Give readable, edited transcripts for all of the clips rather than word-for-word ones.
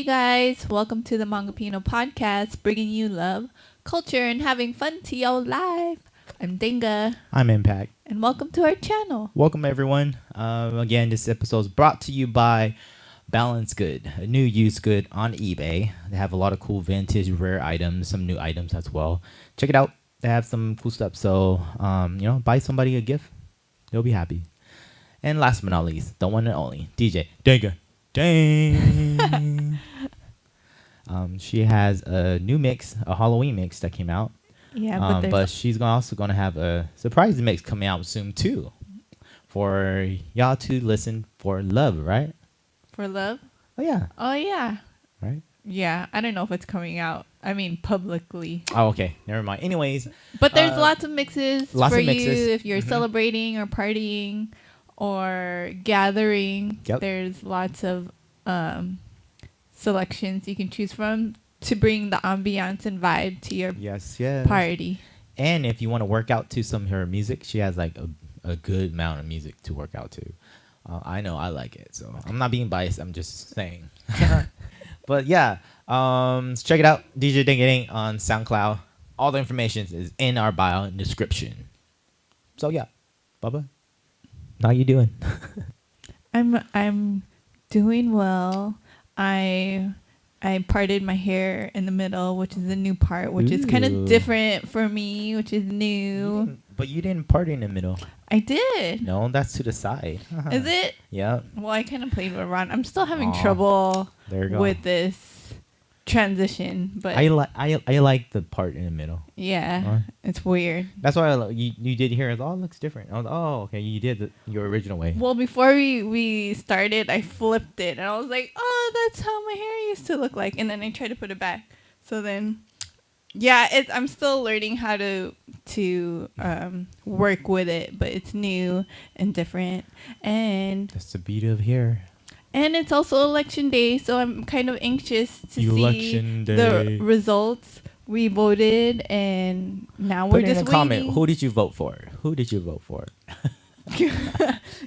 guys, welcome to the Hmongipino Podcast, bringing you love, culture, and having fun to your life. I'm Danga. I'm Impact. And welcome to our channel. Welcome, everyone. Again, this episode is brought to you by Boundless Goodz, a new used good on eBay. They have a lot of cool vintage, rare items, some new items as well. Check it out. They have some cool stuff. So, buy somebody a gift. They'll be happy. And last but not least, the one and only, DJ Danga. Dang. She has a new mix, a Halloween mix that came out. Yeah, but she's also going to have a surprise mix coming out soon too, for y'all to listen for love, right? For love? Oh yeah. Oh yeah. Right? Yeah, I don't know if it's coming out. I mean, publicly. Oh, okay. Never mind. Anyways. But there's lots of mixes you if you're celebrating or partying or gathering. Yep. There's lots of selections you can choose from to bring the ambiance and vibe to your party. And if you want to work out to some of her music, she has like a good amount of music to work out to. I know I like it, so I'm not being biased. I'm just saying. But yeah, check it out. djdangadang on Soundcloud. All the information is in our bio and description. So yeah, Bubba, how you doing? I'm doing well. I parted my hair in the middle, which is a new part, which is kind of different for me, which is new. But you didn't part in the middle. I did. No, that's to the side. Is it? Yeah. Well, I kind of played around. I'm still having trouble with this transition, but I like the part in the middle. Yeah, it's weird. That's why you did hear it. Oh, it looks different. I was, okay, you did your original way. Well, before we started, I flipped it and I was like, oh, that's how my hair used to look like, and then I tried to put it back. So then, yeah, I'm still learning how to work with it, but it's new and different, and that's the beauty of hair. And it's also election day, so I'm kind of anxious to see the results. We voted, and now we're just waiting. Put in a comment. Who did you vote for? Who did you vote for?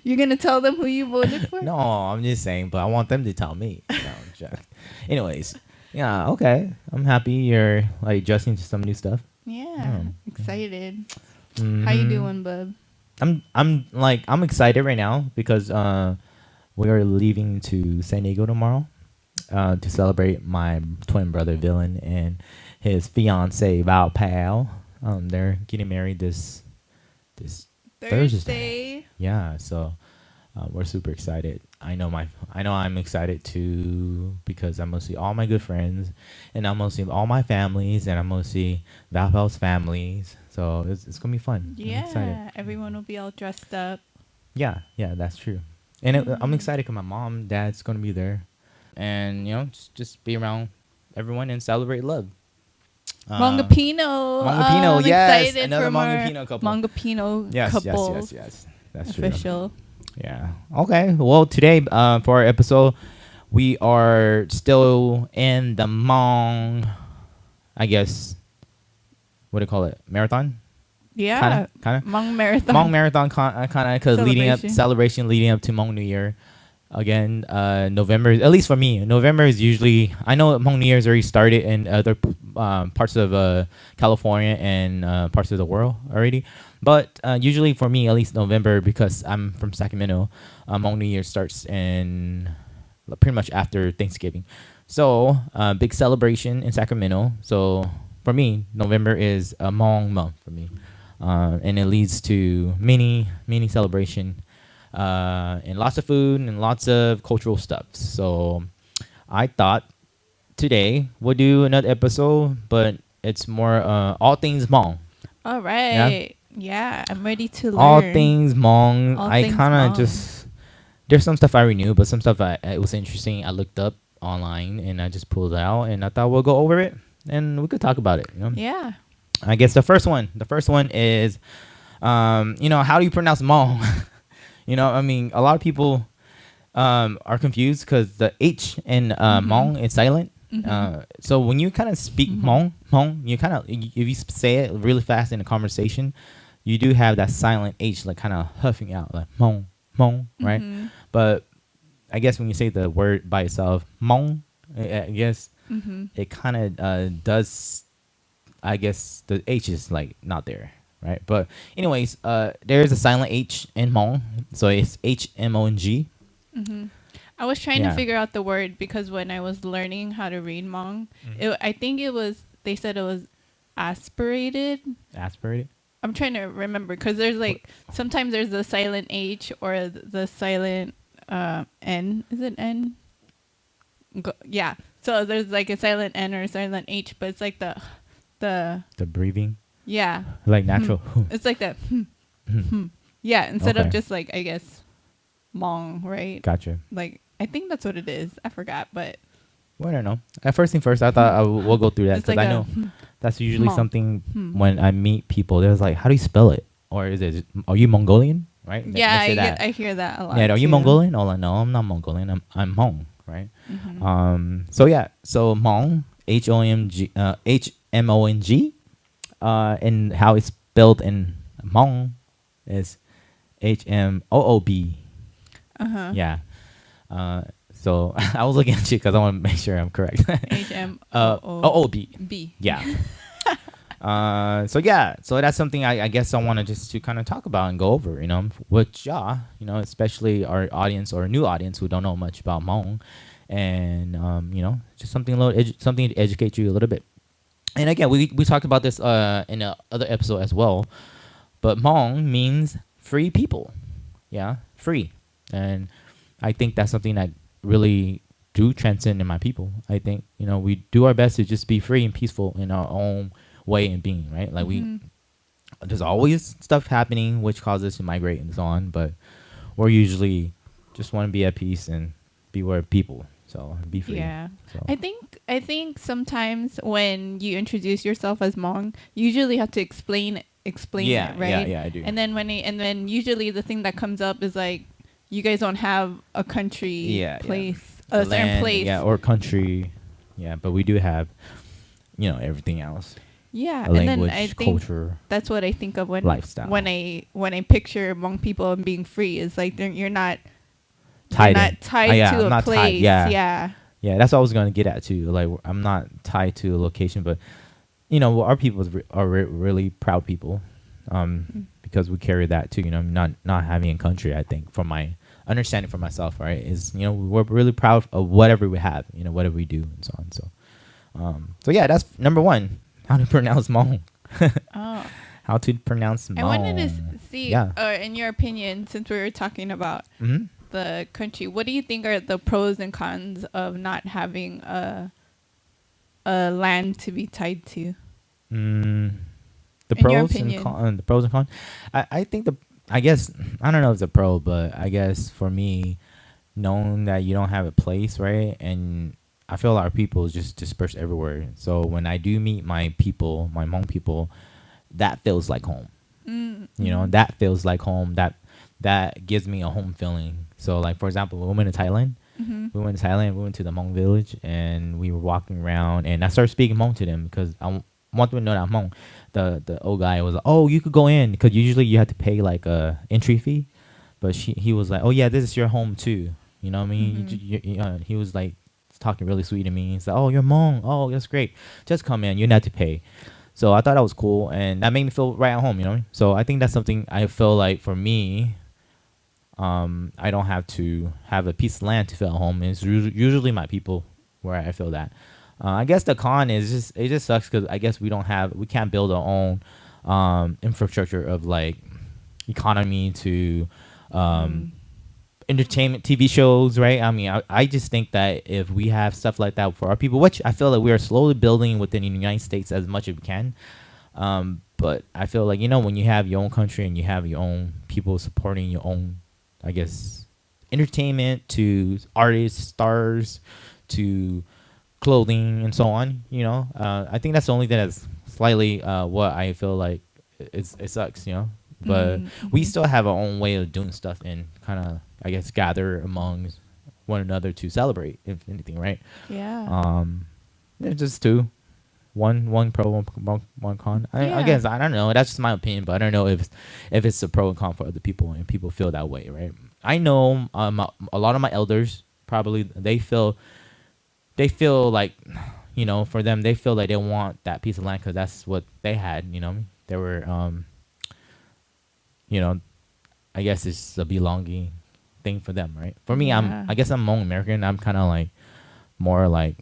You're gonna tell them who you voted for? No, I'm just saying, but I want them to tell me. No, anyways, yeah, okay. I'm happy you're like adjusting to some new stuff. Yeah, excited. How you doing, bub? I'm excited right now because we are leaving to San Diego tomorrow to celebrate my twin brother Villain and his fiance Val Pal. They're getting married this Thursday. Yeah, so we're super excited. I know I'm excited too because I'm gonna see all my good friends, and I'm gonna see all my families, and I'm gonna see Val Pal's families. So it's gonna be fun. Yeah, everyone will be all dressed up. Yeah, that's true. And I'm excited because my mom, dad's going to be there. And, just be around everyone and celebrate love. Hmongipino, yes. Another Hmongipino couple. Hmongipino couple. Yes. That's official. True. Yeah. Okay. Well, today, for our episode, we are still in the Hmong, I guess, what do you call it? Marathon? Yeah, kind of Hmong marathon. Hmong marathon, kind of, because celebration leading up to Hmong New Year. Again, November, at least for me, November is usually. I know Hmong New Year's already started in other parts of California and parts of the world already, but usually for me, at least November, because I'm from Sacramento, Hmong New Year starts in pretty much after Thanksgiving. So big celebration in Sacramento. So for me, November is a Hmong month for me. And it leads to many celebration and lots of food and lots of cultural stuff. So I thought today we'll do another episode, but it's more all things Hmong. All right. Yeah, I'm ready to learn. All things Hmong. I kind of just, there's some stuff I already knew, but some stuff it was interesting. I looked up online and I just pulled it out, and I thought we'll go over it and we could talk about it. Yeah. I guess the first one is, how do you pronounce Hmong? A lot of people are confused because the H in Hmong is silent. So when you kind of speak Hmong, you kind of, if you say it really fast in a conversation, you do have that silent H, like kind of huffing out, like Hmong, right? But I guess when you say the word by itself, Hmong, I guess it kind of does. I guess the H is like not there, right? But anyways, there's a silent H in Hmong, so it's Hmong. I was trying to Yeah. figure out the word because when I was learning how to read Hmong, I think it was, they said it was aspirated. Aspirated. I'm trying to remember because there's like sometimes there's the silent H or the silent N. Is it N? Yeah. So there's like a silent N or a silent H, but it's like the breathing. Yeah. Like natural. It's like that. Yeah. Instead of Okay. just like, I guess, Hmong, right? Gotcha. Like, I think that's what it is. I forgot, but Well, I don't know. At first thing first, I thought we'll go through that it's because like I know that's usually Hmong. something when I meet people. There's like, how do you spell it? Or is it? Are you Mongolian? Right? yeah, They say that. I hear that a lot. Yeah, are you too. Mongolian? Oh, no, I'm not Mongolian. I'm Hmong, right? So yeah, so Hmong, Hmong, and how it's spelled in Hmong is Hmoob. Yeah. So I was looking at you because I want to make sure I'm correct. HMOOB. B. Yeah. So that's something I guess I want to just to kind of talk about and go over, with y'all, especially our audience or new audience who don't know much about Hmong, and just something something to educate you a little bit. And again, we talked about this in a other episode as well, but Hmong means free people, free, and I think that's something that really do transcend in my people. I think we do our best to just be free and peaceful in our own way and being, right? Like there's always stuff happening which causes us to migrate and so on, but we're usually just want to be at peace and be with people, so be free. Yeah. So. I think sometimes when you introduce yourself as Hmong, you usually have to explain it, right? Yeah, I do. And then usually the thing that comes up is like, you guys don't have a country place, a certain land, place. or country. Yeah, but we do have everything else. Yeah, A and language, then I think culture, that's what I think of when lifestyle. when I picture Hmong people and being free is like you're not tied to I'm a not place. tied. Yeah. Yeah, that's what I was going to get at too. Like, I'm not tied to a location, but our people are really proud people, because we carry that too. Not having a country. I think from my understanding for myself, right, is we're really proud of whatever we have, whatever we do and so on. So yeah, that's number one. How to pronounce Hmong. Oh. How to pronounce Hmong. I wanted to see, Yeah. In your opinion, since we were talking about the country, what do you think are the pros and cons of not having a land to be tied to? The In your pros and opinion. the pros and cons. I think I guess I don't know if it's a pro, but I guess for me, knowing that you don't have a place, right, and I feel a lot of people is just dispersed everywhere. So when I do meet my people, my Hmong people, that feels like home. That feels like home. That gives me a home feeling. So like, for example, when we went to Thailand, we went to the Hmong village, and we were walking around, and I started speaking Hmong to them because I want them to know that I'm Hmong. The old guy was like, "Oh, you could go in," because usually you have to pay like a entry fee, but he was like, "Oh yeah, this is your home too." You know what I mean? He was like talking really sweet to me. He's like, "Oh, you're Hmong. Oh, that's great. Just come in. You don't have to pay." So I thought that was cool, and that made me feel right at home. So I think that's something I feel like for me. I don't have to have a piece of land to feel at home. It's usually my people where I feel that. I guess the con is it just sucks because I guess we can't build our own infrastructure of like economy to entertainment TV shows, right? I mean, I just think that if we have stuff like that for our people, which I feel like we are slowly building within the United States as much as we can, but I feel like when you have your own country and you have your own people supporting your own, I guess, entertainment to artists, stars, to clothing and so on, I think that's the only thing that's slightly what I feel like it sucks, but we still have our own way of doing stuff and kind of, I guess, gather among one another to celebrate, if anything, right? Yeah. There's just two. One pro, one con. I guess I don't know. That's just my opinion, but I don't know if it's a pro and con for other people, and people feel that way, right? I know a lot of my elders probably they they feel like, for them, they feel like they want that piece of land because that's what they had. They were, I guess it's a belonging thing for them, right? For me, I guess I'm Hmong American. I'm kind of like more like,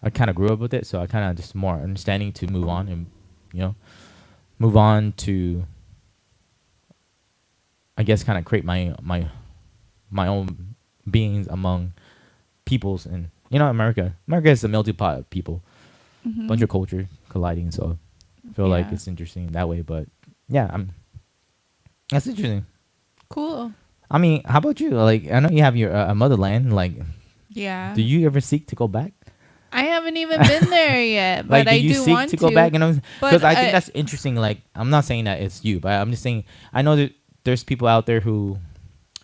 I kind of grew up with it, so I kind of just more understanding to move on and, move on to, I guess, kind of create my own beings among peoples. And America is a melting pot of people, bunch of culture colliding. So I feel like it's interesting that way. But yeah, that's interesting. Cool. I mean, how about you? Like, I know you have your motherland. Like, do you ever seek to go back? I haven't even been there yet, but like, I do seek want to go back? Because I think that's interesting. Like, I'm not saying that it's you, but I'm just saying I know that there's people out there who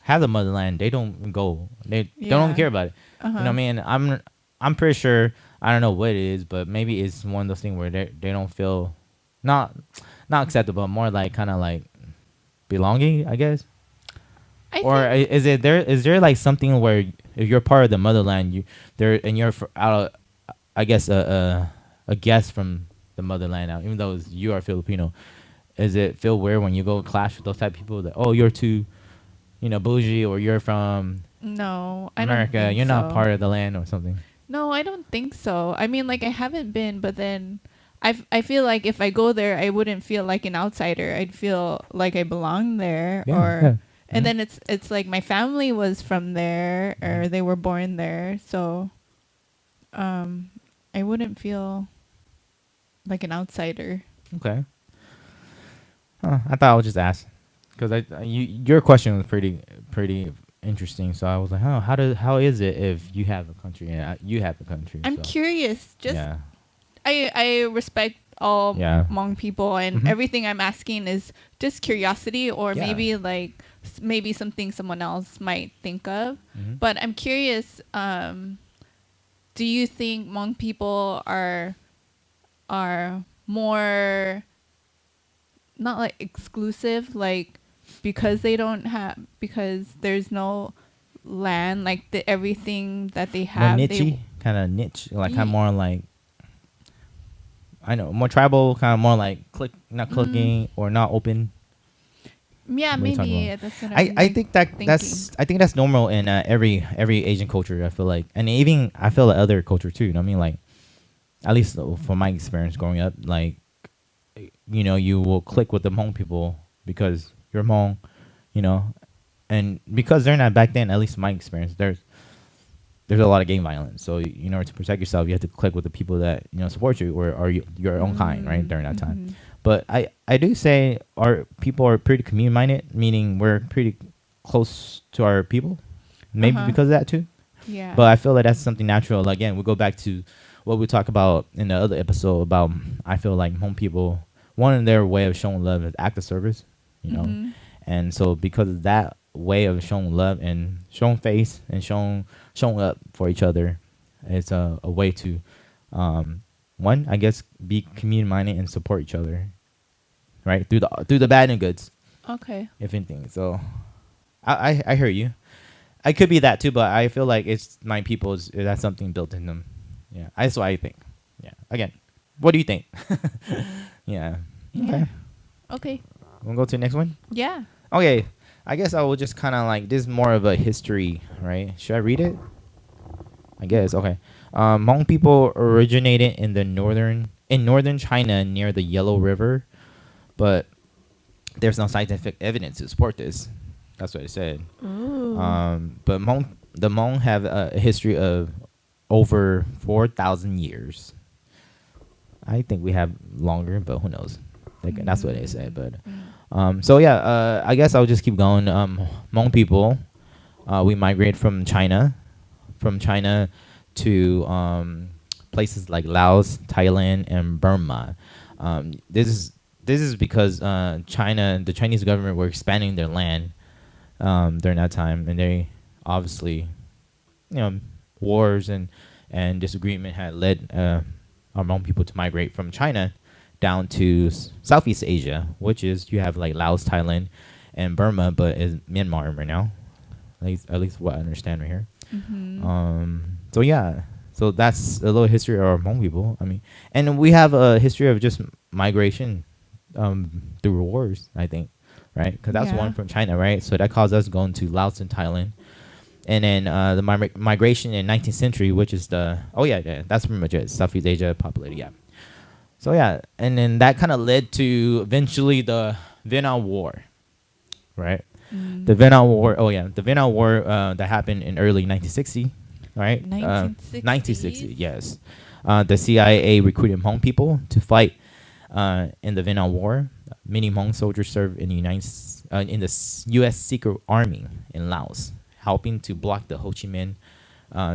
have the motherland. They don't go. They don't care about it. You know what I mean? I'm pretty sure. I don't know what it is, but maybe it's one of those things where they don't feel not acceptable, more like kind of like belonging, I guess. Or is there like something where if you're part of the motherland, you're out, I guess a guest from the motherland now, even though you are Filipino, is it feel weird when you go clash with those type of people that you're too, bougie, or you're from America, I don't think you're not part of the land or something? No, I don't think so. I mean, like, I haven't been, but then I feel like if I go there, I wouldn't feel like an outsider. I'd feel like I belong there, and then it's like my family was from there, or they were born there, so I wouldn't feel like an outsider. Okay. I thought I would just ask because your question was pretty interesting. So I was like, how is it if you have a country and you have a country? I'm curious. I respect all Hmong people, and everything I'm asking is just curiosity, or maybe something someone else might think of. But I'm curious. Do you think Hmong people are more not like exclusive, like because there's no land, like everything that they have, kind of niche, like kind of more like, I know, more tribal, kind of more like not clicking or not open. Yeah, maybe that's what I think that's normal in every Asian culture. I feel like, and even I feel like other culture too. You know what I mean? Like, at least from my experience growing up, like, you will click with the Hmong people because you're Hmong, and because they're not back then. At least in my experience, there's a lot of gang violence. So in order to protect yourself, you have to click with the people that support you or are your own kind, right, during that time. But I do say our people are pretty community minded, meaning we're pretty close to our people, maybe because of that too. Yeah. But I feel like that's something natural. Again, we go back to what we talked about in the other episode about, I feel like Hmong people, one of their way of showing love is act of service, and so because of that way of showing love and showing face and showing up for each other, it's a way to one, I guess, be community minded and support each other, right, through the bad and goods. Okay. If anything, so I hear you. I could be that too, but I feel like it's my people's. That's something built in them. Yeah, that's what I think. Yeah. Again, what do you think? Yeah. Okay. Okay. We'll go to the next one. Yeah. Okay. I guess I will just kind of like, this is more of a history, right? Should I read it? I guess. Okay. Hmong people originated in northern China near the Yellow River, but there's no scientific evidence to support this. That's what it said. Ooh. But the Hmong have a history of over 4,000 years. I think we have longer, but who knows? That's what they said. But so yeah, I guess I'll just keep going. Hmong people, we migrate from China to places like Laos, Thailand, and Burma. This is because the Chinese government were expanding their land during that time, and they obviously, wars and disagreement had led our Hmong people to migrate from China down to Southeast Asia, which is, you have like Laos, Thailand, and Burma, but is Myanmar right now. At least what I understand right here. So yeah, so that's a little history of our Hmong people. I mean, and we have a history of just migration through wars, I think, right? Because that's one from China, right? So that caused us going to Laos and Thailand. And then the migration in 19th century, which is the that's pretty much it. Southeast Asia populated, yeah. So yeah, and then that kind of led to eventually the Vietnam War, right? The Vietnam War. Oh yeah, the Vietnam War that happened in early 1960, right? 1960, yes. The CIA recruited Hmong people to fight in the Vietnam War. Many Hmong soldiers served in the U.S. Secret Army in Laos, helping to block the Ho Chi Minh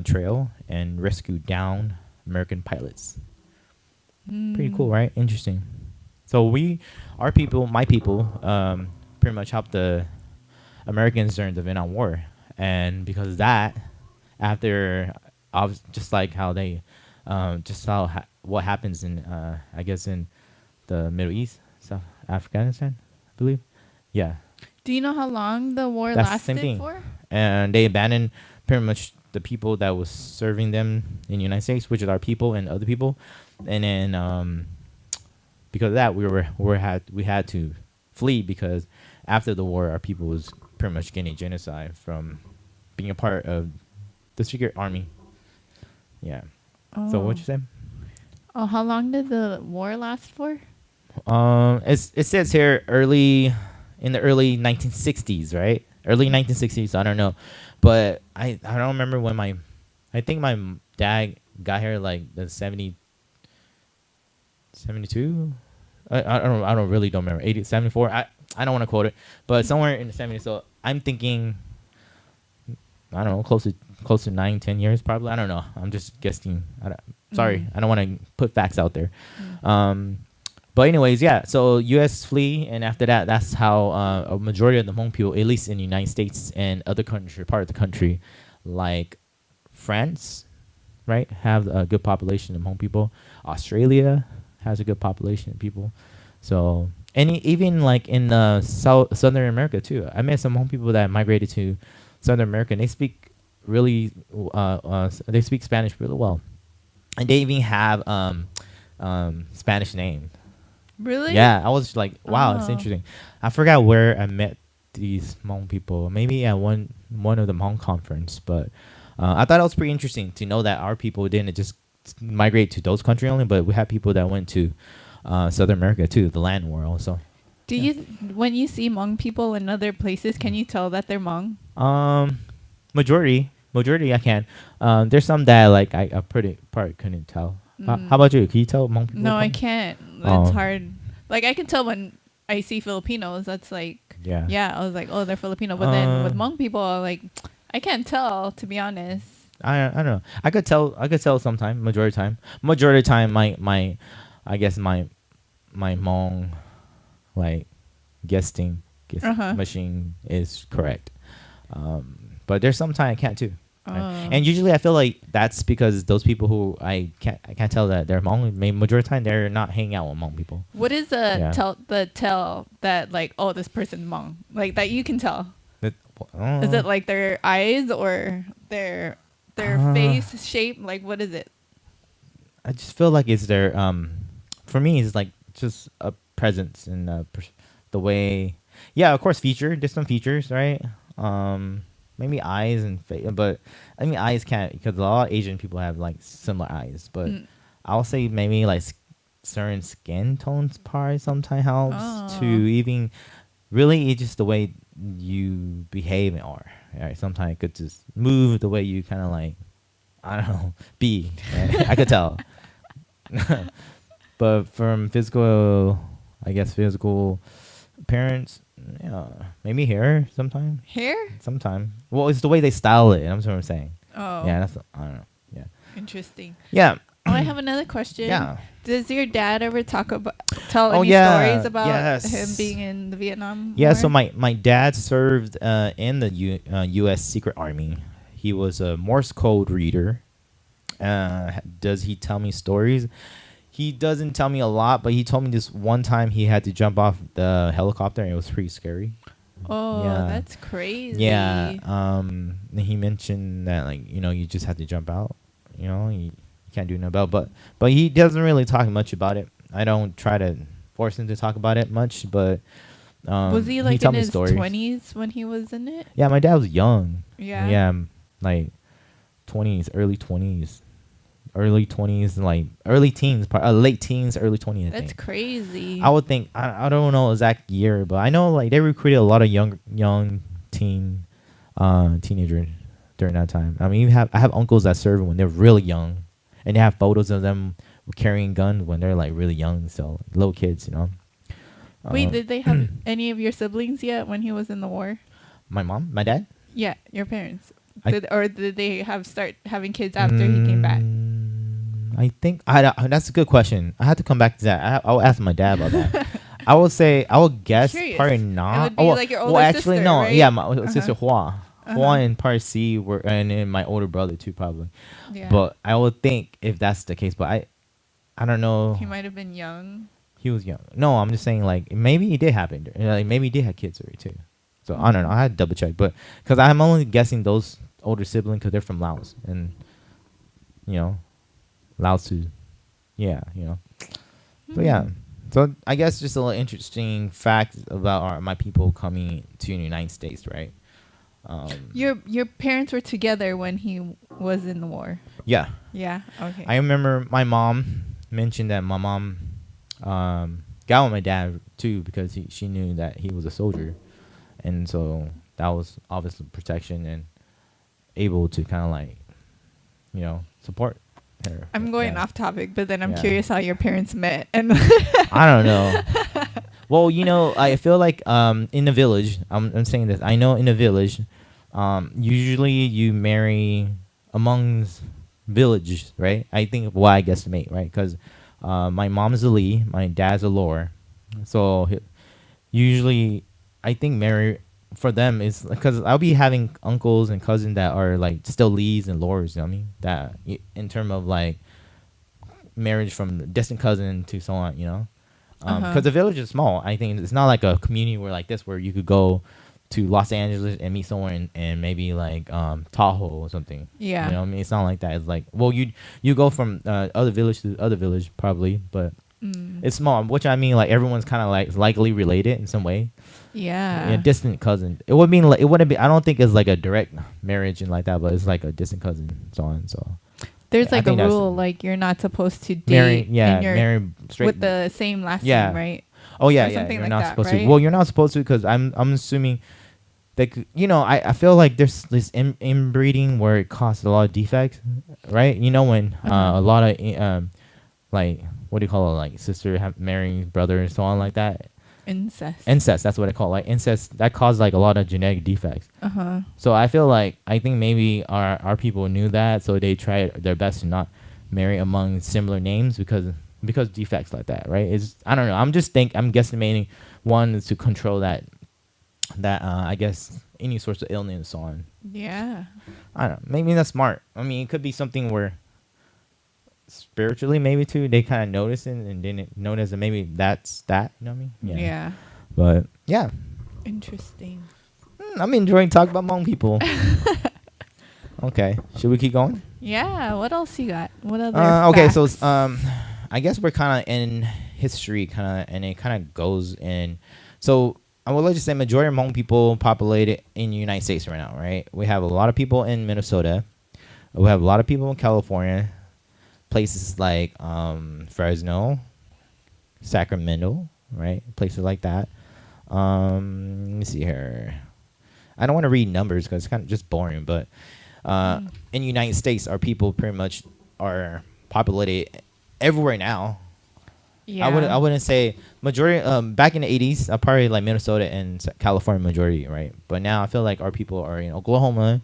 Trail and rescue downed American pilots. Pretty cool, right? Interesting. So my people, pretty much helped the Americans during the Vietnam War, and because of that, after just like how they, what happens in I guess in the Middle East, South Afghanistan, I believe, yeah. Do you know how long the war lasted for? And they abandoned pretty much the people that was serving them in the United States, which is our people and other people. And then because of that, we had to flee, because after the war, our people was pretty much getting genocide from being a part of the secret army. Yeah. Oh. So what you say? Oh, how long did the war last for? It says here in the early 1960s, right? Early 1960s. I don't know, but I don't remember when I think my dad got here like the 72. I don't remember. 80, 74. I don't want to quote it, but somewhere in the 70s. So I'm thinking, I don't know, close to 9-10 years probably. I don't know. I'm just guessing. Sorry, I don't want to put facts out there. But anyways, yeah. So U.S. flee, and after that, that's how a majority of the Hmong people, at least in the United States and other part of the country, like France, right, have a good population of Hmong people. Australia has a good population of people. So, and even like in Southern America too. I met some Hmong people that migrated to Southern America, and they speak they speak Spanish really well, and they even have Spanish names. Really? Yeah, I was like, wow, it's interesting. I forgot where I met these Hmong people. Maybe at one of the Hmong conference, but I thought it was pretty interesting to know that our people didn't just migrate to those countries only, but we had people that went to Southern America too, the land world. So, when you see Hmong people in other places, can you tell that they're Hmong? Majority, I can. There's some that like I probably couldn't tell. How about you? Can you tell Hmong people? No, I can't. It's hard. Like I can tell when I see Filipinos. That's like yeah. I was like, oh, they're Filipino. But then with Hmong people, like I can't tell, to be honest. I don't know. I could tell sometime. Majority of time, my I guess my Hmong like guessing machine is correct. But there's sometimes I can't too. Right? And usually I feel like that's because those people who I can't tell that they're Hmong. Majority of the time they're not hanging out with Hmong people. What is the tell that like, oh, this person's Hmong, like that you can tell? Is it like their eyes or their face shape? Like what is it? I just feel like it's their for me it's like just a presence and the way. Yeah, of course there's some features, right? Maybe eyes and face, but I mean eyes can't, because a lot of Asian people have like similar eyes. But I'll say maybe like certain skin tones probably sometimes helps to even really. It's just the way you behave and are. Right? Sometimes it could just move the way you kind of like, I don't know, be. Right? I could tell. But from physical appearance. Yeah, maybe hair sometime. Hair? Sometime. Well, it's the way they style it. That's what I'm saying. Oh. Yeah, I don't know. Yeah. Interesting. Yeah. Oh, I have another question. Yeah. Does your dad ever tell any stories about him being in the Vietnam War? So my dad served in the U.S. Secret Army. He was a Morse code reader. Does he tell me stories? He doesn't tell me a lot, but he told me this one time he had to jump off the helicopter, and it was pretty scary. Oh, yeah. That's crazy. Yeah. He mentioned that, like, you just have to jump out. you can't do nothing about. But he doesn't really talk much about it. I don't try to force him to talk about it much, but Was he like in his 20s when he was in it? Yeah, my dad was young. Yeah. Yeah, like 20s, early 20s, and like early teens, late teens, early 20s. That's crazy. I would think I don't know exact year, but I know like they recruited a lot of young teenagers during that time. I mean, I have uncles that served when they're really young, and they have photos of them carrying guns when they're like really young, so little kids, Wait, did they have any of your siblings yet when he was in the war? My mom, my dad? Yeah, your parents. Or did they start having kids after he came back? I think that's a good question. I have to come back to that. I'll ask my dad about that. I would guess probably not. It would be like your older sister, actually no. Right? Yeah, my sister Hua. Hua and part C were, and then my older brother too probably. Yeah. But I would think if that's the case, but I don't know. He might have been young. He was young. No, I'm just saying like maybe he did happen. Like maybe he did have kids already too. So I don't know. I had to double check, but because I'm only guessing those older siblings because they're from Laos, and Laos too. Yeah, So yeah. So I guess just a little interesting fact about my people coming to the United States, right? Your parents were together when he was in the war. Yeah. Yeah. Okay. I remember my mom mentioned that my mom got with my dad too because she knew that he was a soldier, and so that was obviously protection and able to kind of like support her. I'm going off topic, but then I'm curious how your parents met. And I don't know. Well, I feel like in the village, I'm saying this. I know in the village, usually you marry amongst villages, right? I think why I guesstimate, right? Because my mom's a Li, my dad's a Lor, so usually I think marry for them is because I'll be having uncles and cousins that are like still Lees and Lors. You know what I mean? That in terms of like marriage from distant cousin to so on. Because the village is small. I think it's not like a community where like this where you could go to Los Angeles and meet someone and maybe like Tahoe or something. Yeah. You know what I mean? It's not like that. It's like, well, you go from other village to other village probably, but it's small, which I mean like everyone's kind of like likely related in some way. Yeah. Distant cousin. It would mean like, it wouldn't be. I don't think it's like a direct marriage and like that, but it's like a distant cousin, so on. So there's like a rule like you're not supposed to date marry straight with the same last name, right? Oh yeah, or something you're like not that, supposed right? to. Well, you're not supposed to because I'm assuming that I feel like there's this inbreeding where it causes a lot of defects, right? When a lot of like what do you call it, like sister marrying brother and so on like that. Incest, that's what I call it. Like incest that caused like a lot of genetic defects. So I think maybe our people knew that, so they tried their best to not marry among similar names because defects like that, right? I don't know. I'm guesstimating one is to control that I guess any sorts of illness and so on. Yeah. I don't know. Maybe that's smart. I mean, it could be something where spiritually maybe too they kind of notice it and didn't notice that maybe that's that. You know what I mean? Yeah. But yeah. Interesting. I'm enjoying talking about Hmong people. Okay. Should we keep going? Yeah. What else you got? What other okay, facts? so I guess we're kind of in history and it kind of goes in. So I would like to say majority of Hmong people populated in the United States right now, right? We have a lot of people in Minnesota. We have a lot of people in California. Places like Fresno, Sacramento, right? Places like that. Let me see here. I don't want to read numbers because it's kind of just boring, but in the United States, our people pretty much are populated everywhere now. Yeah. I wouldn't say majority. Back in the 80s, probably like Minnesota and California majority, right? But now I feel like our people are in Oklahoma.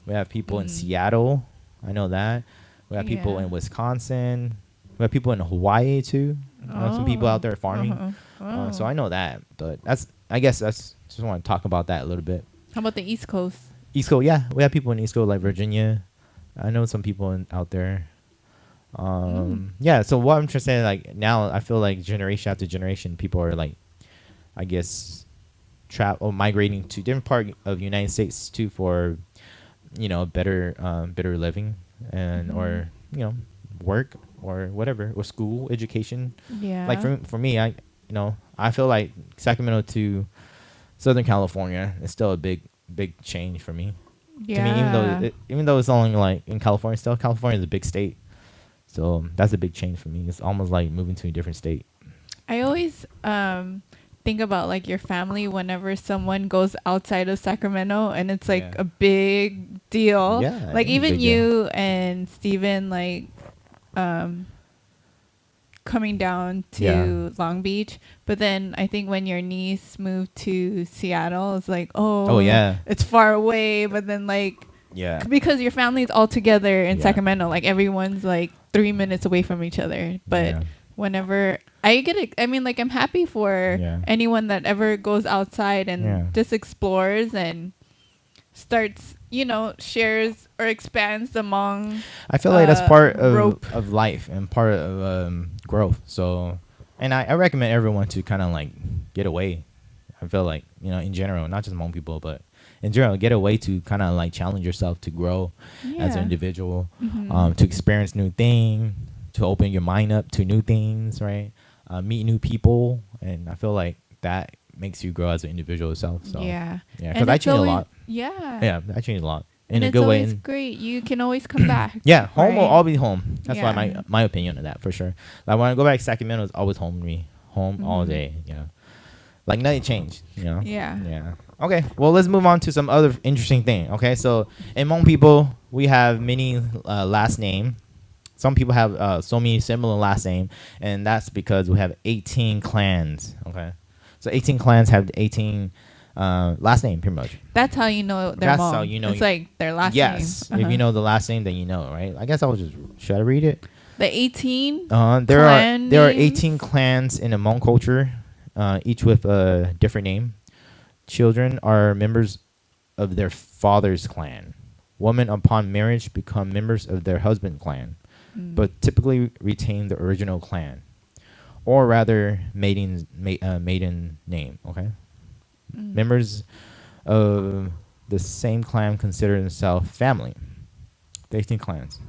We have people in Seattle. I know that. We have people in Wisconsin. We have people in Hawaii too. Some people out there farming. So I know that. But I guess that's just want to talk about that a little bit. How about the East Coast? East Coast, yeah. We have people in East Coast like Virginia. I know some people out there. Yeah, so what I'm just saying, like now I feel like generation after generation people are like, I guess, migrating to different part of the United States too for, better living. and or work or whatever, or school education. Yeah. Like for me, I feel like Sacramento to Southern California is still a big change for me. Yeah. To me, even though it's only like in California, still California is a big state, so that's a big change for me. It's almost like moving to a different state. I always think about like your family whenever someone goes outside of Sacramento, and it's like a big deal. Yeah, like even you and Steven, like coming down to Long Beach, but then I think when your niece moved to Seattle, it's like, oh yeah, it's far away, but then like because your family's all together in Sacramento, like everyone's like 3 minutes away from each other. But whenever I get it, I mean, like I'm happy for anyone that ever goes outside and just explores and starts, shares or expands among. I feel like that's part of life and part of growth. So, and I recommend everyone to kind of like get away. I feel like, in general, not just Hmong people, but in general, get away to kind of like challenge yourself to grow as an individual, to experience new things, to open your mind up to new things, right? Meet new people. And I feel like that makes you grow as an individual itself. So because I changed a lot. I changed a lot in a good way. It's great. You can always come back. Home will always be home. That's why my opinion of that for sure. Like when I go back to Sacramento, it's always home to me. Home all day. Like nothing changed. Yeah. Okay. Well, let's move on to some other interesting thing. Okay. So in Hmong people, we have many last name. Some people have so many similar last name, and that's because we have 18 clans. Okay. So 18 clans have 18 last name, pretty much. That's how you know they're Hmong. How you know. It's like their last name. Yes. If you know the last name, then you know, right? I guess should I read it? The 18 there are 18 clans in the Hmong culture, each with a different name. Children are members of their father's clan. Women, upon marriage, become members of their husband's clan, but typically retain the original clan, or rather maiden name. Okay. Members of the same clan consider themselves family. The 18 clans.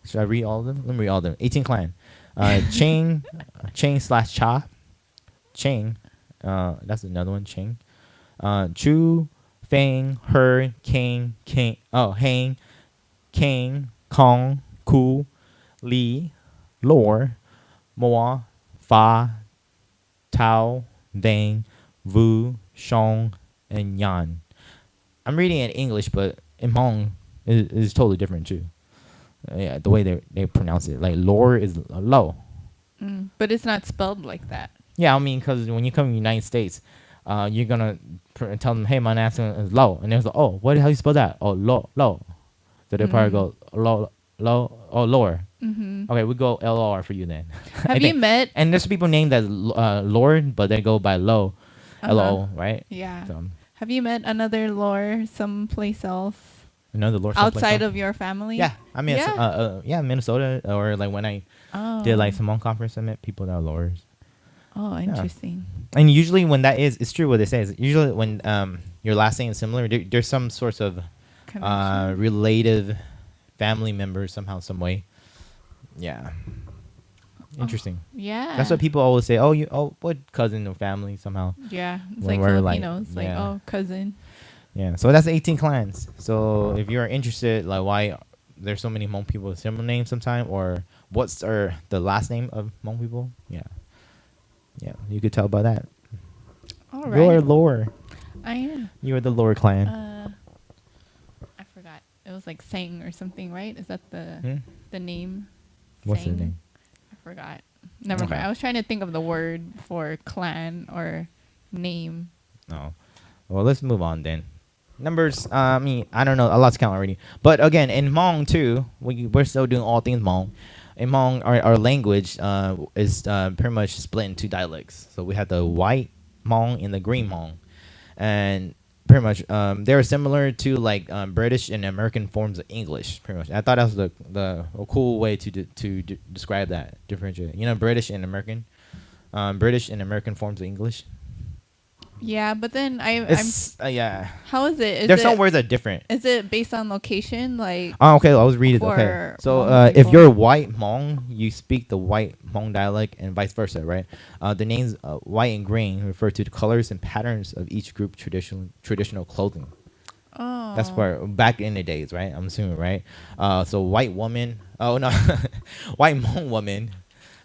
Should I read all of them? Let me read all of them. 18 clan. Chang/Cha. Chang. That's another one. Chang. Chu, Fang, Her, King, Hang, Kang, Kong, Ku, Li, Lor, Moa, Fa, Tao, Dang, Vu, Shong, and Yan. I'm reading it in English, but in Hmong is totally different too. The way they pronounce it, like Lor is low. But it's not spelled like that. Yeah, I mean, because when you come to the United States, you're gonna tell them, "Hey, my last name is Low," and they're like, "Oh, how you spell that? Oh, low." So they probably go low, lower. Okay, we go LR for you then. Have you met? And there's people named as Lord, but they go by Low, LO, right? Yeah. So, have you met another lore someplace else? Another lore outside of your family? Yeah, I mean, Minnesota, or like when I did like some Hmong conference, I met people that are lores. Oh, interesting. And usually when that is, it's true what they say. Is usually when your last name is similar, there's some sorts of relative family member somehow, some way. Yeah. Interesting. Yeah. That's what people always say. What cousin or family somehow. Yeah. It's like Filipinos. Cousin. Yeah. So that's 18 clans. So if you're interested, like why there's so many Hmong people with similar names sometime, or what's the last name of Hmong people? Yeah. Yeah, you could tell by that. All right. You're Lore. I am. You're the Lore clan. I forgot. It was like Sang or something, right? Is that the name? What's the name? I forgot. Never mind. I was trying to think of the word for clan or name. Oh. Well, let's move on then. Numbers, I don't know. A lot's count already. But again, in Hmong too, we're still doing all things Hmong. In Hmong, our language is pretty much split into dialects. So we have the white Hmong and the green Hmong, and pretty much they're similar to like British and American forms of English. Pretty much, I thought that was a cool way to describe that, differentiate. British and American forms of English. Yeah, but then It's yeah. How is it? There's some words that are different. Is it based on location? Like oh, okay, I'll read it. Okay, so if you're white Hmong, you speak the white Hmong dialect, and vice versa, right? The names white and green refer to the colors and patterns of each group traditional clothing. Oh, that's where back in the days, right? I'm assuming, right? So white woman, oh no, white Hmong woman,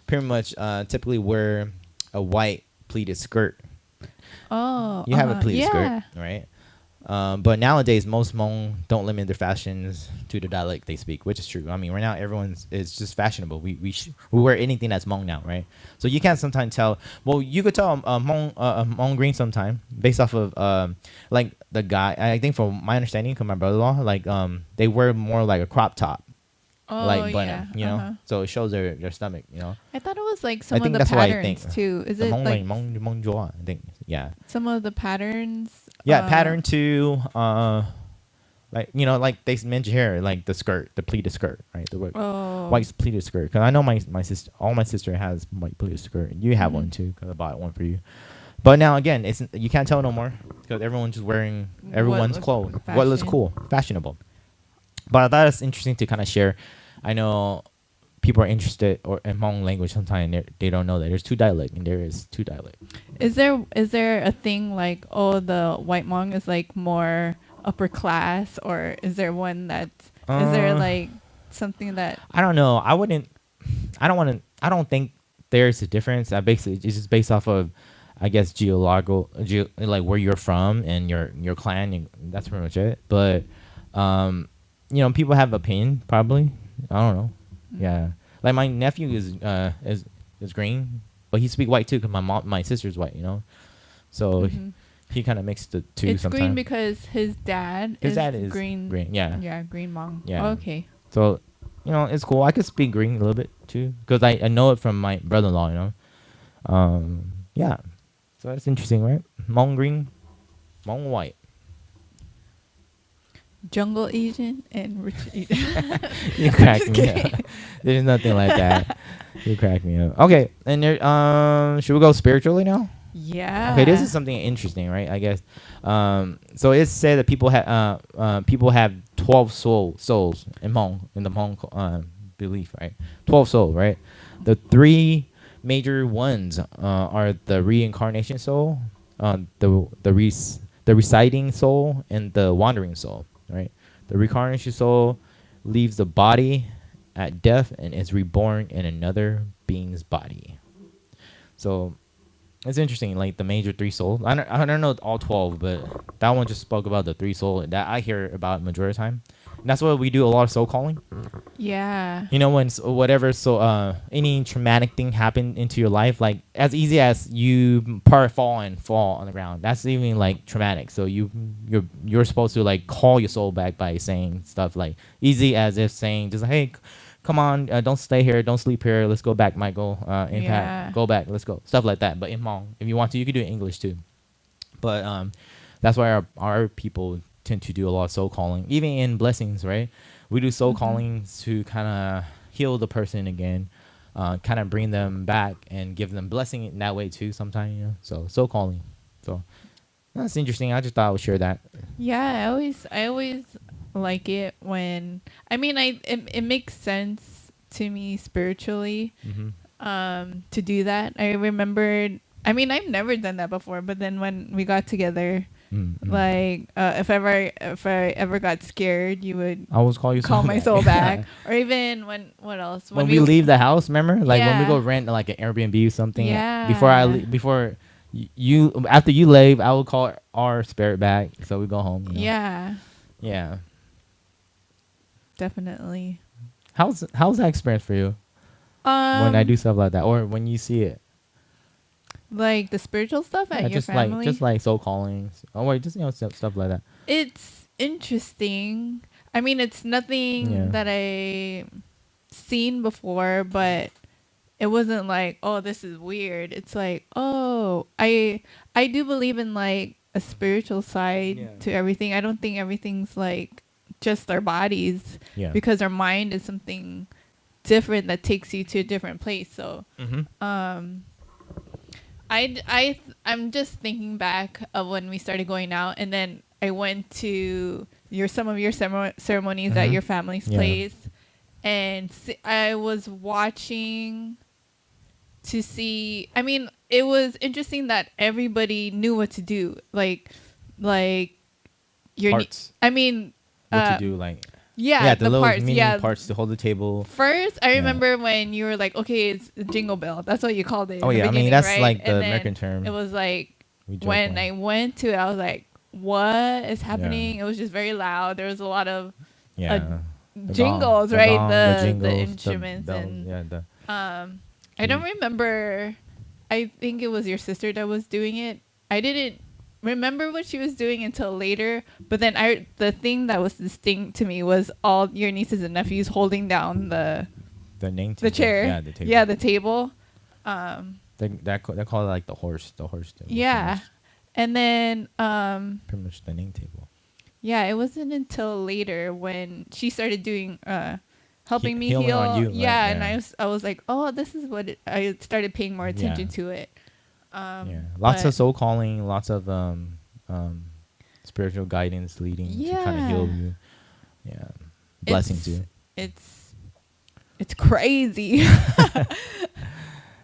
pretty much typically wear a white pleated skirt. Oh, you have a pleated skirt, right? But nowadays, most Hmong don't limit their fashions to the dialect they speak, which is true. I mean, right now, it's just fashionable. We wear anything that's Hmong now, right? So you can't sometimes tell. Well, you could tell Hmong green sometime based off of like the guy. I think from my understanding, from my brother-in-law, like they wear more like a crop top. Like button, you know, so it shows their stomach, you know. I thought it was like some of the patterns too. Is it like I think, yeah. Some of the patterns. Yeah, pattern too. Like you know, like they mentioned here, like the skirt, the pleated skirt, right? The white pleated skirt. Cause I know my sister, my sister has white pleated skirt. You have one too, cause I bought one for you. But now again, you can't tell no more because everyone's just wearing everyone's clothes. What looks cool, fashionable. But I thought it's interesting to kind of share. I know people are interested in Hmong language sometimes they don't know that there's two dialects and there is two dialects. Is there a thing like the white Hmong is like more upper class, or is there one that's is there like something that I don't know. I don't think there's a difference. I basically it's just based off of I guess geological like where you're from and your clan and that's pretty much it. But you know, people have opinion probably. I don't know. Yeah, like my nephew is green, but he speak white too because my sister's white. You know, so he kind of mixed the two. It's sometimes. Green because his dad is green. Green, yeah. Yeah, green Hmong. Yeah. Oh, okay. So, you know, it's cool. I could speak green a little bit too because I know it from my brother-in-law. You know, yeah. So that's interesting, right? Hmong green, Hmong white. Jungle Asian and rich Asian. You crack me up. There's nothing like that. You crack me up. Okay, and there, should we go spiritually now? Yeah. Okay, this is something interesting, right? I guess. So it's said that people have 12 souls in the Hmong belief, right? 12 souls, right? The three major ones are the reincarnation soul, the residing soul, and the wandering soul. Right, the reincarnation soul leaves the body at death and is reborn in another being's body. So it's interesting, like the major three souls. I don't know all 12, but that one just spoke about the three souls that I hear about majority of the time. And that's why we do a lot of soul calling. Yeah. You know, when whatever any traumatic thing happened into your life, like as easy as you fall on the ground, that's even like traumatic. So you're supposed to like call your soul back by saying stuff like easy as if saying just hey, come on, don't stay here, don't sleep here, let's go back, Michael. Impact, go back, let's go, stuff like that. But in Hmong, if you want to, you can do it in English too. But that's why our people tend to do a lot of soul calling, even in blessings, right? We do soul calling to kind of heal the person again, kind of bring them back and give them blessing in that way too sometimes, you know. So soul calling. So that's interesting. I just thought I would share that. Yeah, I always like it when it makes sense to me spiritually to do that. I remembered I've never done that before, but then when we got together, like if I ever got scared, you would always call my soul back. Or even what else? When we leave the house, remember? Like when we go rent like an Airbnb or something. Yeah. Before you after you leave, I will call our spirit back so we go home. You know? Yeah. Yeah. Definitely. How's that experience for you? When I do stuff like that, or when you see it. Like the spiritual stuff at your family? Just like soul callings. Oh wait, just stuff like that. It's interesting. I mean, it's nothing that I seen before, but it wasn't like, oh, this is weird. It's like, oh, I do believe in like a spiritual side to everything. I don't think everything's like just our bodies, because our mind is something different that takes you to a different place. So, I'm just thinking back of when we started going out, and then I went to some of your ceremonies at your family's place, and I was watching to see. I mean, it was interesting that everybody knew what to do. Like your Parts. I mean, what to do, like the little parts, mini parts to hold the table. First, I remember when you were like, okay, it's a jingle bell. That's what you called it. Oh yeah, I mean that's right? like the American term. It was like when I went to it, I was like, what is happening? It was just very loud. There was a lot of jingles, right? The instruments I don't remember. I think it was your sister that was doing it. I didn't remember what she was doing until later. But then the thing that was distinct to me was all your nieces and nephews holding down the chair, the table. They call it like the horse table. Yeah, and then pretty much the name table. Yeah, it wasn't until later when she started doing helping me healing heal. On you, and I was like, oh, this is what I started paying more attention to it. Lots of soul calling, lots of spiritual guidance leading to kind of heal you. Yeah, blessings you. It's crazy.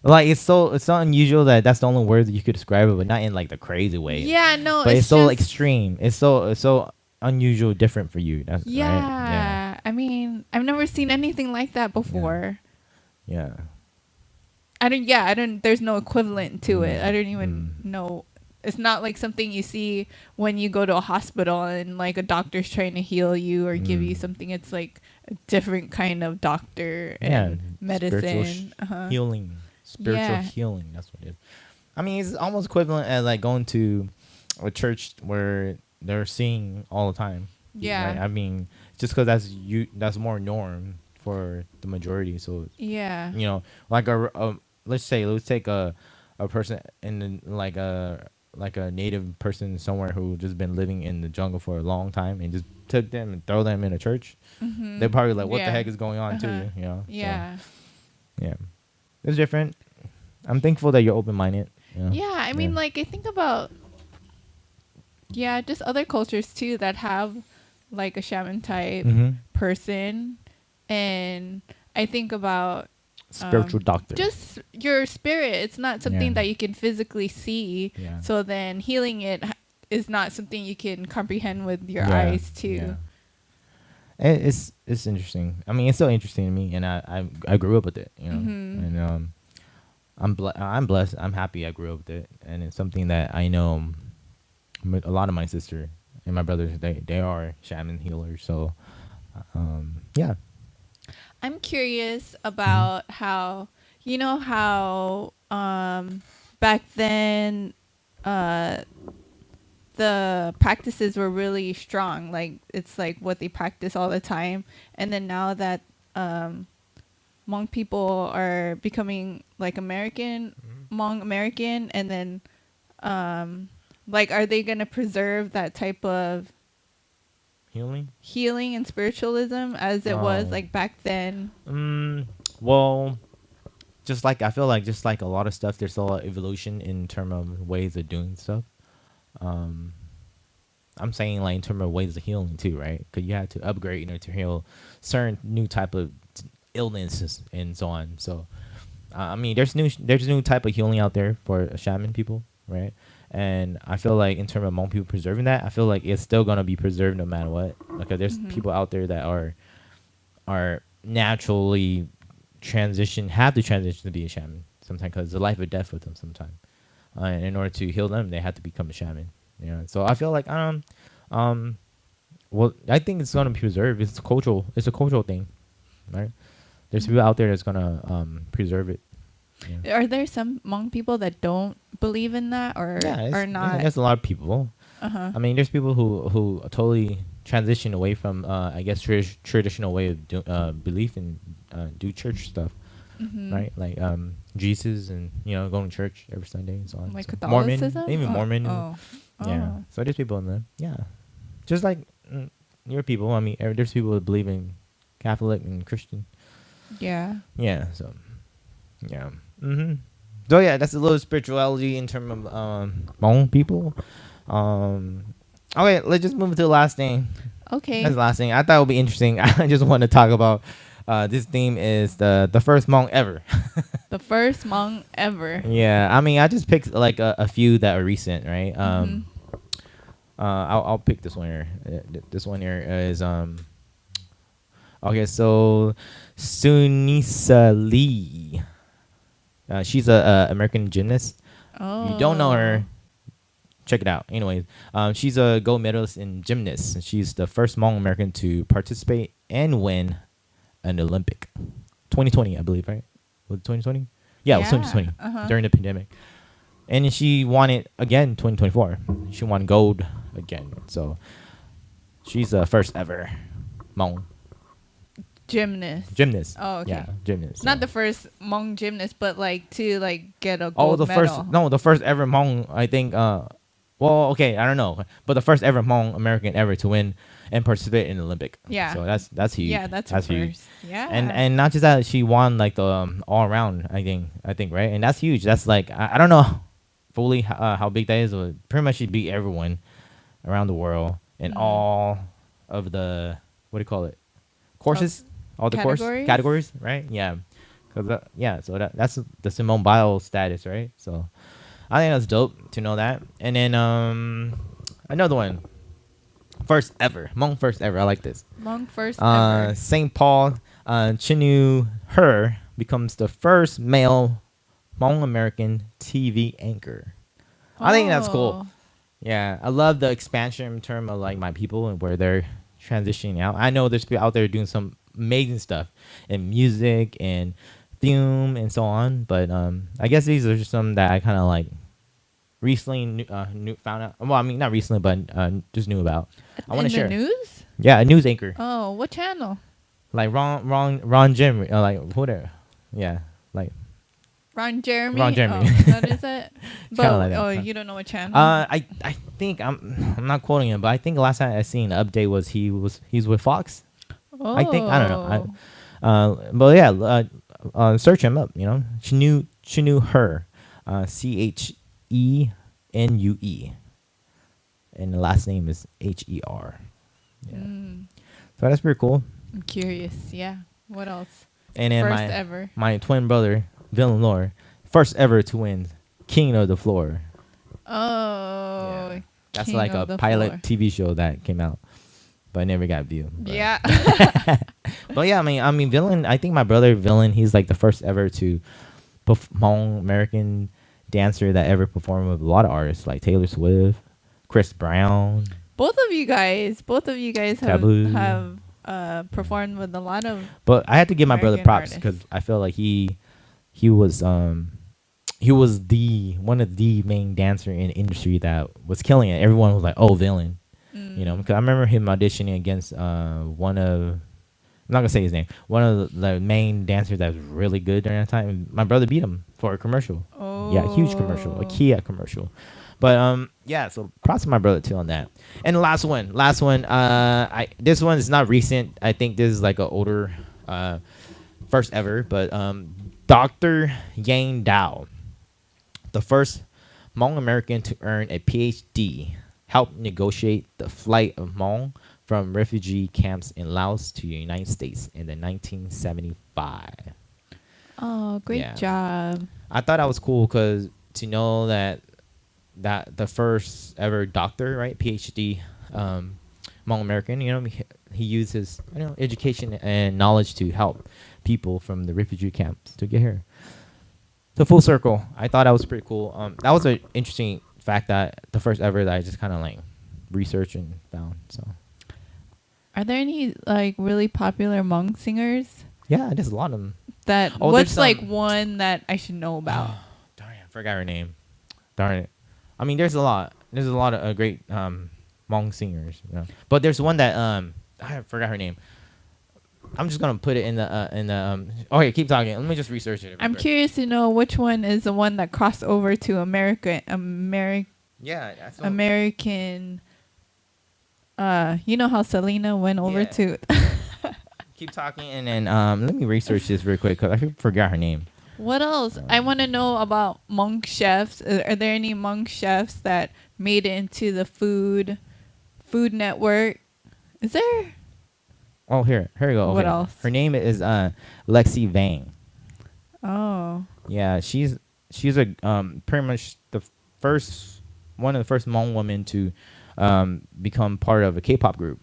Like it's so unusual that's the only word that you could describe it, but not in like the crazy way. Yeah, no. But it's so extreme. It's so unusual, different for you. That's, yeah. Right? Yeah. I mean, I've never seen anything like that before. Yeah. I don't. There's no equivalent to it. I don't even know. It's not like something you see when you go to a hospital and like a doctor's trying to heal you or give you something. It's like a different kind of doctor and medicine. Healing. Spiritual healing. That's what it is. I mean, it's almost equivalent as like going to a church where they're singing all the time. Yeah. Right? I mean, just because that's more norm for the majority. So yeah, you know, like let's take a person in like a native person somewhere who just been living in the jungle for a long time and just took them and throw them in a church. They're probably like, what the heck is going on too? You know? Yeah. So, yeah. It's different. I'm thankful that you're open-minded. You know? Yeah, I mean, like, I think about, just other cultures, too, that have, like, a shaman type person. And I think about... spiritual doctor. Just your spirit. It's not something that you can physically see. Yeah. So then healing it is not something you can comprehend with your eyes, too. Yeah. It's interesting. I mean, it's so interesting to me, and I grew up with it, you know. And I'm blessed. I'm happy I grew up with it, and it's something that I know. A lot of my sister and my brothers, they are shaman healers. So, yeah. I'm curious about how back then the practices were really strong. Like it's like what they practice all the time. And then now that Hmong people are becoming like Hmong American, and then like are they gonna preserve that type of healing and spiritualism as it was like back then? Well, I feel like just like a lot of stuff, there's a lot of evolution in terms of ways of doing stuff. I'm saying like in terms of ways of healing too, right? Because you had to upgrade to heal certain new type of illnesses and so on. So, I mean, there's new type of healing out there for shaman people, right? And I feel like in terms of Hmong people preserving that, I feel like it's still gonna be preserved no matter what. Because there's people out there that are naturally have to transition to be a shaman sometimes because it's a life or death with them sometimes. And in order to heal them, they have to become a shaman. You know, so I feel like well, I think it's gonna be preserved. It's a cultural thing, right? There's people out there that's gonna preserve it. Yeah. Are there some Hmong people that don't believe in that or are not? Yeah, there's a lot of people. I mean, there's people who totally transition away from I guess traditional way of belief and do church stuff. Right, like Jesus and going to church every Sunday and so on. Like so Catholicism, Mormon. Yeah, so there's people in there. Just like your people. I mean, there's people that believe in Catholic and Christian. Yeah. So So yeah, that's a little spirituality in terms of Hmong people. Okay, let's just move to the last thing. Okay. That's the last thing. I thought it would be interesting. I just want to talk about this theme is the first Hmong ever. The first Hmong ever. Yeah, I mean, I just picked like a few that are recent, right? I'll pick this one here. This one here is okay, so Sunisa Lee. She's a American gymnast. Oh. If you don't know her, check it out. Anyways, she's a gold medalist in gymnast. She's the first Hmong American to participate and win an Olympic. 2020, I believe, right? Was it 2020? Yeah, it was 2020 during the pandemic. And she won it again 2024. She won gold again. So she's the first ever Hmong gymnast. Oh, okay. Yeah, gymnast. Not the first Hmong gymnast, but like to like get a gold medal. The first ever Hmong, I think. Well, okay, I don't know, but the first ever Hmong American ever to win and participate in the Olympic. Yeah. So that's huge. Yeah, that's huge. First. Yeah. And not just that, she won like the all around. I think right, and that's huge. That's like I don't know fully how big that is, but pretty much she beat everyone around the world in all of the what do you call it courses, all the categories, right? Yeah, because so that's the Simone Biles status, right? So I think that's dope to know that. And then another one, first ever Hmong first ever. I like this. Hmong first ever. St. Paul Chinu Her becomes the first male Hmong American TV anchor. I think that's cool. Yeah, I love the expansion in terms of like my people and where they're transitioning out. I know there's people out there doing some amazing stuff in music and film and so on, but I guess these are just some that I kind of like recently found out. Well, I mean not recently, but just knew about. I want to share. News? Yeah, a news anchor. Oh, what channel? Like Ron Jeremy, like who there? Yeah, like Ron Jeremy. Ron Jeremy. Oh, what is it? But like that. You don't know what channel? I think I'm not quoting him, but I think the last time I seen an update was he's with Fox. Oh. I think I don't know. But yeah, search him up. You know, Chinu Her, CHENUE, and the last name is HER. Yeah. So that's pretty cool. I'm curious. Yeah. What else? And then first ever. My twin brother, Villain Lore, first ever to win King of the Floor. Oh. Yeah. That's like a pilot TV show that came out, but never got viewed. Yeah. But yeah, I mean, Villain. I think my brother Villain, he's like the first ever to Hmong American dancer that ever performed with a lot of artists like Taylor Swift, Chris Brown. Both of you guys have performed with a lot of. But I had to give my brother props because I feel like he was the one of the main dancer in the industry that was killing it. Everyone was like, "Oh, Villain," you know. Because I remember him auditioning against one of. I'm not gonna say his name. One of the main dancers that was really good during that time. My brother beat him for a commercial. Oh. Yeah, huge commercial, a Kia commercial. But yeah, so props to my brother too on that. And the last one. This one is not recent. I think this is like an older, first ever. But Dr. Yang Dao, the first Hmong American to earn a PhD, helped negotiate the flight of Hmong from refugee camps in Laos to the United States in the 1975. Oh, great job. I thought that was cool because to know that the first ever doctor, right, PhD, Hmong American, you know, he used his education and knowledge to help people from the refugee camps to get here. The full circle. I thought that was pretty cool. That was an interesting fact that the first ever that I just kind of like researched and found. So, are there any like really popular Hmong singers? Yeah, there's a lot of them. What's like one that I should know about? Oh, darn it, I forgot her name. Darn it. I mean, there's a lot. There's a lot of great Hmong singers, you know. But there's one that I forgot her name. I'm just gonna put it in the. Okay, keep talking. Let me just research it. I'm curious to know which one is the one that crossed over to America. Yeah, that's American. You know how Selena went over to. Keep talking and then let me research this real quick because I forgot her name. What else? I want to know about Hmong chefs. Are there any Hmong chefs that made it into the Food Network? Is there? Oh, here you go. What Okay. else? Her name is Lexi Vang. Oh. Yeah, she's a pretty much one of the first Hmong women to become part of a K-pop group.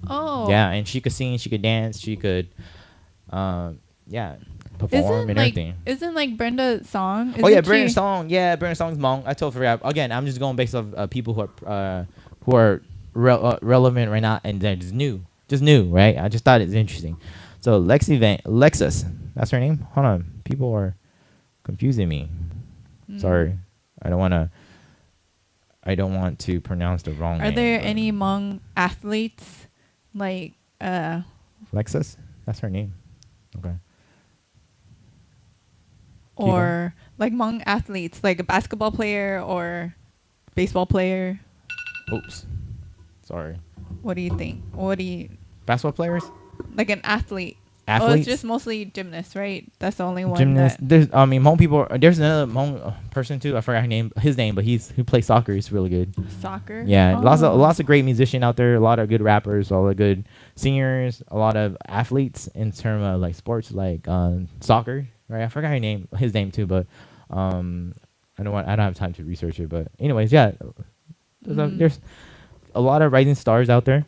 Oh. Yeah, and she could sing, she could dance, she could perform Isn't and everything. Isn't like Brenda Song? Brenda Song. Yeah, Brenda Song's Hmong. I totally forgot. Again, I'm just going based off people who are relevant right now and they're just new, right? I just thought it's interesting. So Lexus, that's her name. Hold on, people are confusing me. Sorry, I don't want to pronounce the wrong name. Are there any Hmong athletes like Lexus? That's her name. Okay. Or like Hmong athletes, like a basketball player or baseball player? Oops. Sorry. What do you think? Basketball players? Like an athlete? Athletes? Oh, it's just mostly gymnasts, right? That's the only one. Gymnasts. Hmong people. There's another Hmong person too. I forgot his name, but who plays soccer. He's really good. Soccer? Yeah, Oh. lots of great musicians out there. A lot of good rappers, a lot of good singers, a lot of athletes in terms of like sports, like soccer. Right? I forgot his name too, but I don't have time to research it. But anyways, yeah, there's a lot of rising stars out there.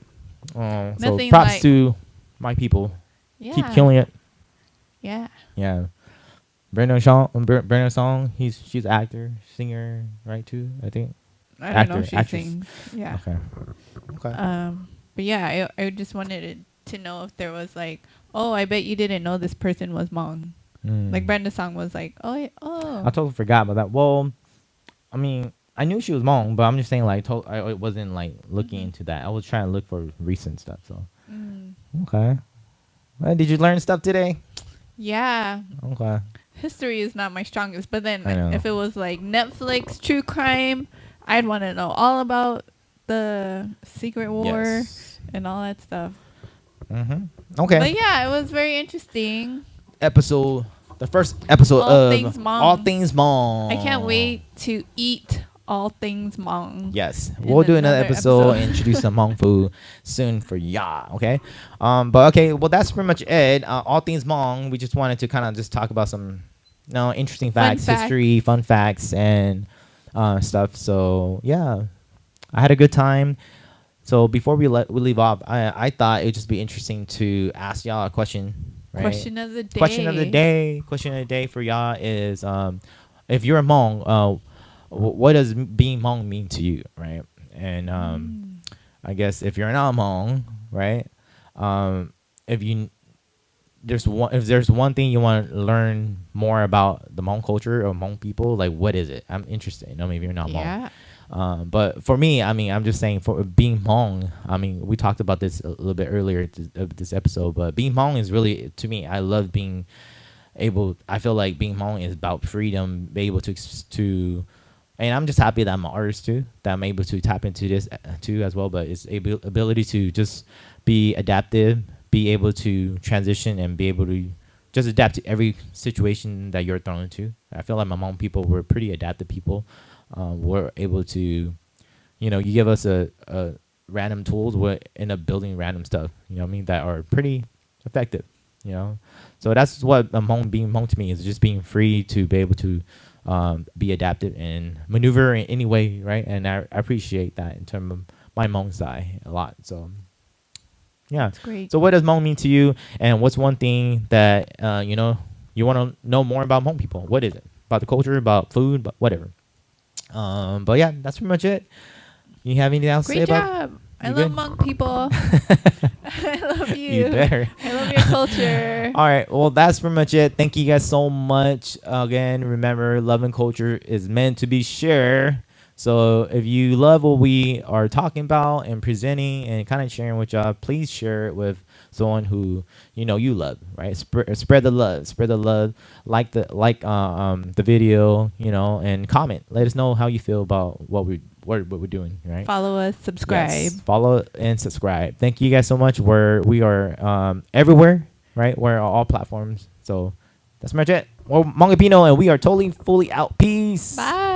So props to my people. Yeah. Keep killing it. Yeah. Yeah. Brenda Song, she's an actor, singer, right too, I think. I don't know if she actress. sings. Yeah. Okay. But yeah, I just wanted to know if there was like, oh, I bet you didn't know this person was Hmong. Like Brenda Song was like, oh. I totally forgot about that. Well, I mean, I knew she was Hmong, but I'm just saying like I wasn't like looking into that. I was trying to look for recent stuff. So okay. Well, did you learn stuff today? Yeah. Okay. History is not my strongest, but then I know. if it was like Netflix true crime, I'd want to know all about the Secret War and all that stuff. Okay. But yeah, it was very interesting. The first episode All of Things Hmong. All Things Hmong. I can't wait to eat all things Hmong. Yes, we'll do another episode and introduce some Hmong food soon for y'all. Okay, but okay, well that's pretty much it. All Things Hmong. We just wanted to kind of just talk about some, interesting facts, history, fun facts, and stuff. So yeah, I had a good time. So before we leave off, I thought it'd just be interesting to ask y'all a question. Right? Question of the day for y'all is if you're a Hmong, what does being Hmong mean to you, right? And I guess if you're not Hmong, right? If there's one thing you want to learn more about the Hmong culture or Hmong people, like what is it? I'm interested. Maybe you're not Hmong. But for me, I mean, I'm just saying for being Hmong, I mean, we talked about this a little bit earlier this episode, but being Hmong is really, to me, I love being able, I feel like being Hmong is about freedom, be able to, and I'm just happy that I'm an artist too, that I'm able to tap into this too as well, but it's ability to just be adaptive, be able to transition and be able to just adapt to every situation that you're thrown into. I feel like my Hmong people were pretty adaptive people. We're able to, you give us a random tools, we're end up building random stuff, what I mean, that are pretty effective, So that's what being Hmong to me is, just being free to be able to be adaptive and maneuver in any way, right? And I appreciate that in terms of my Hmong side a lot. So yeah, that's great. So what does Hmong mean to you, and what's one thing that you want to know more about Hmong people? What is it about the culture, about food, but whatever? But yeah, that's pretty much it. You have anything else to say about? Great job. I love Hmong people. I love you. You better. I love your culture. All right. Well, that's pretty much it. Thank you guys so much. Again, remember, love and culture is meant to be shared. So if you love what we are talking about and presenting and kind of sharing with y'all, please share it with someone who you love, right? Spread the love. Like the video, and comment. Let us know how you feel about what we're doing, right? Follow us, subscribe. Yes, follow and subscribe. Thank you guys so much. We are everywhere, right? We're on all platforms. So That's much it. Well, Hmongipino, and we are totally fully out. Peace. Bye.